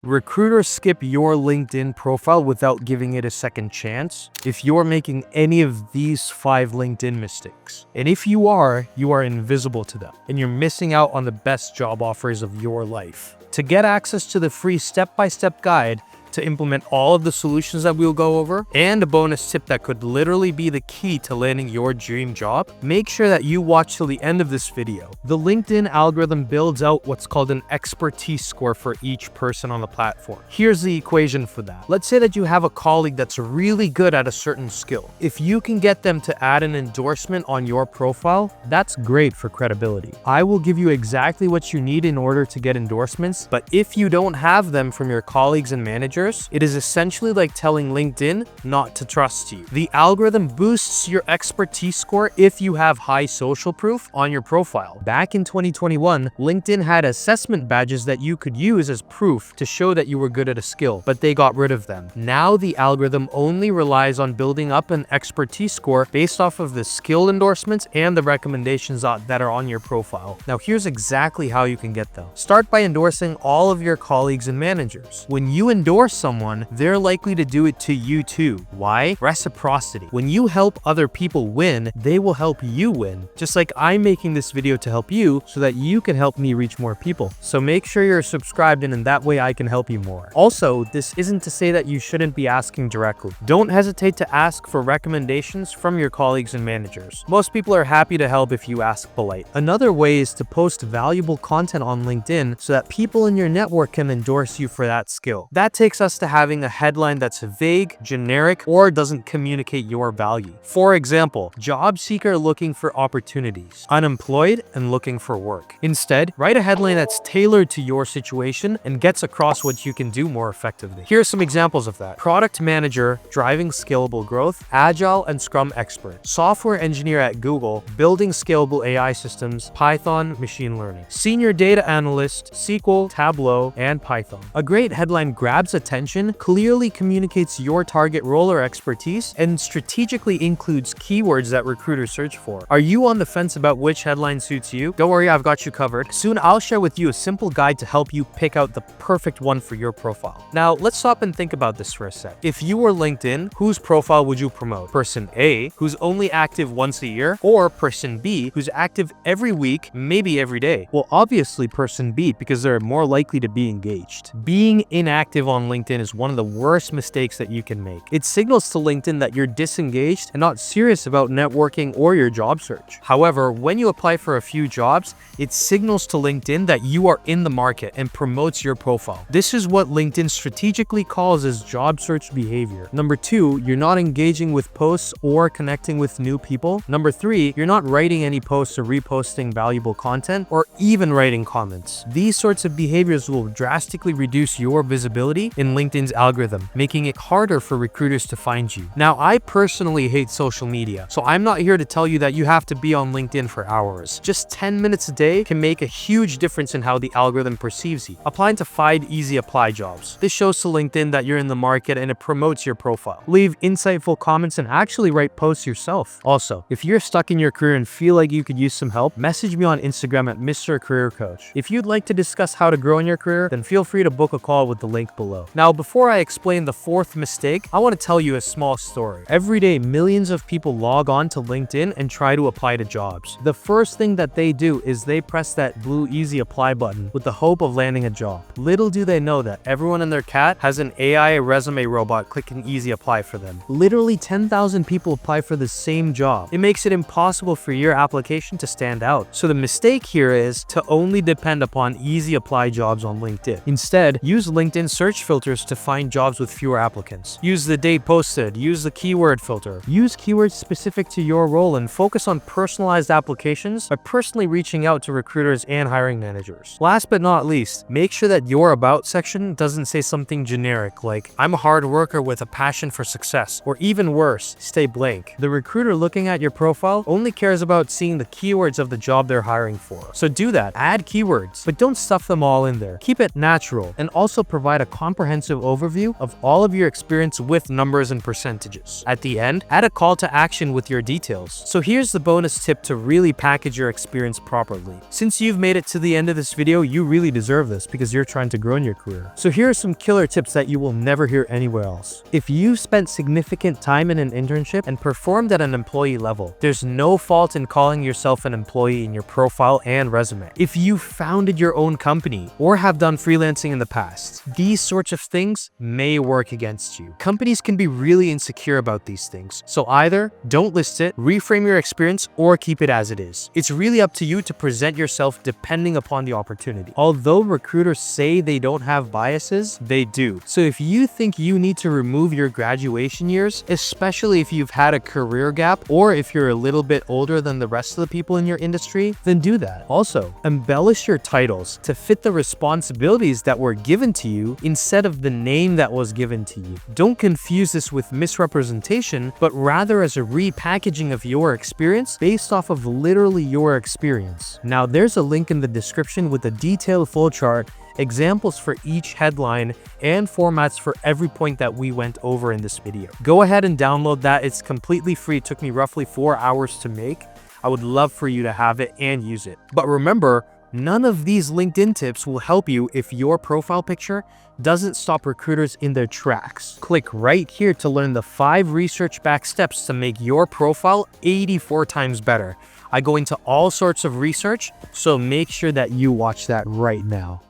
Recruiters skip your LinkedIn profile without giving it a second chance if you're making any of these 5 LinkedIn mistakes. And if you are invisible to them, and you're missing out on the best job offers of your life. To get access to the free step-by-step guide to implement all of the solutions that we'll go over, and a bonus tip that could literally be the key to landing your dream job, make sure that you watch till the end of this video. The LinkedIn algorithm builds out what's called an expertise score for each person on the platform. Here's the equation for that. Let's say that you have a colleague that's really good at a certain skill. If you can get them to add an endorsement on your profile, that's great for credibility. I will give you exactly what you need in order to get endorsements, but if you don't have them from your colleagues and managers, it is essentially like telling LinkedIn not to trust you. The algorithm boosts your expertise score if you have high social proof on your profile. Back in 2021, LinkedIn had assessment badges that you could use as proof to show that you were good at a skill, but they got rid of them. Now the algorithm only relies on building up an expertise score based off of the skill endorsements and the recommendations that are on your profile. Now here's exactly how you can get them. Start by endorsing all of your colleagues and managers. When you endorse someone, they're likely to do it to you too. Why? Reciprocity. When you help other people win, they will help you win. Just like I'm making this video to help you so that you can help me reach more people. So make sure you're subscribed, and in that way I can help you more. Also, this isn't to say that you shouldn't be asking directly. Don't hesitate to ask for recommendations from your colleagues and managers. Most people are happy to help if you ask polite. Another way is to post valuable content on LinkedIn so that people in your network can endorse you for that skill. That takes us to having a headline that's vague, generic, or doesn't communicate your value. For example, job seeker looking for opportunities, unemployed and looking for work. Instead, write a headline that's tailored to your situation and gets across what you can do more effectively. Here are some examples of that. Product manager, driving scalable growth, agile and scrum expert, software engineer at Google, building scalable AI systems, Python, machine learning, senior data analyst, SQL, Tableau, and Python. A great headline grabs attention, clearly communicates your target role or expertise, and strategically includes keywords that recruiters search for. Are you on the fence about which headline suits you? Don't worry, I've got you covered. Soon I'll share with you a simple guide to help you pick out the perfect one for your profile. Now, let's stop and think about this for a sec. If you were LinkedIn, whose profile would you promote? Person A, who's only active once a year, or person B, who's active every week, maybe every day? Well, obviously person B, because they're more likely to be engaged. Being inactive on LinkedIn is one of the worst mistakes that you can make. It signals to LinkedIn that you're disengaged and not serious about networking or your job search. However, when you apply for a few jobs, it signals to LinkedIn that you are in the market and promotes your profile. This is what LinkedIn strategically calls as job search behavior. Number 2, you're not engaging with posts or connecting with new people. Number 3, you're not writing any posts or reposting valuable content or even writing comments. These sorts of behaviors will drastically reduce your visibility in LinkedIn's algorithm, making it harder for recruiters to find you. Now, I personally hate social media, so I'm not here to tell you that you have to be on LinkedIn for hours. Just 10 minutes a day can make a huge difference in how the algorithm perceives you. Apply to 5 easy apply jobs. This shows to LinkedIn that you're in the market and it promotes your profile. Leave insightful comments and actually write posts yourself. Also, if you're stuck in your career and feel like you could use some help, message me on Instagram at Mr. Career Coach. If you'd like to discuss how to grow in your career, then feel free to book a call with the link below. Now, before I explain the 4th mistake, I want to tell you a small story. Every day, millions of people log on to LinkedIn and try to apply to jobs. The first thing that they do is they press that blue easy apply button with the hope of landing a job. Little do they know that everyone and their cat has an AI resume robot clicking easy apply for them. Literally 10,000 people apply for the same job. It makes it impossible for your application to stand out. So the mistake here is to only depend upon easy apply jobs on LinkedIn. Instead, use LinkedIn search filters to find jobs with fewer applicants. Use the date posted, use the keyword filter. Use keywords specific to your role and focus on personalized applications by personally reaching out to recruiters and hiring managers. Last but not least, make sure that your about section doesn't say something generic like, I'm a hard worker with a passion for success, or even worse, stay blank. The recruiter looking at your profile only cares about seeing the keywords of the job they're hiring for. So do that, add keywords, but don't stuff them all in there. Keep it natural and also provide a comprehensive comprehensive overview of all of your experience with numbers and percentages. At the end, add a call to action with your details. So here's the bonus tip to really package your experience properly. Since you've made it to the end of this video, you really deserve this because you're trying to grow in your career. So here are some killer tips that you will never hear anywhere else. If you spent significant time in an internship and performed at an employee level, there's no fault in calling yourself an employee in your profile and resume. If you founded your own company or have done freelancing in the past, these sorts of things may work against you. Companies can be really insecure about these things, so either don't list it, reframe your experience, or keep it as it is. It's really up to you to present yourself depending upon the opportunity. Although recruiters say they don't have biases, they do. So if you think you need to remove your graduation years, especially if you've had a career gap or if you're a little bit older than the rest of the people in your industry, then do that. Also, embellish your titles to fit the responsibilities that were given to you instead of the name that was given to you. Don't confuse this with misrepresentation, but rather as a repackaging of your experience based off of literally your experience. Now, there's a link in the description with a detailed flowchart, examples for each headline, and formats for every point that we went over in this video. Go ahead and download that. It's completely free. It took me roughly 4 hours to make. I would love for you to have it and use it. But remember, none of these LinkedIn tips will help you if your profile picture doesn't stop recruiters in their tracks. Click right here to learn the 5 research-backed steps to make your profile 84 times better. I go into all sorts of research, so make sure that you watch that right now.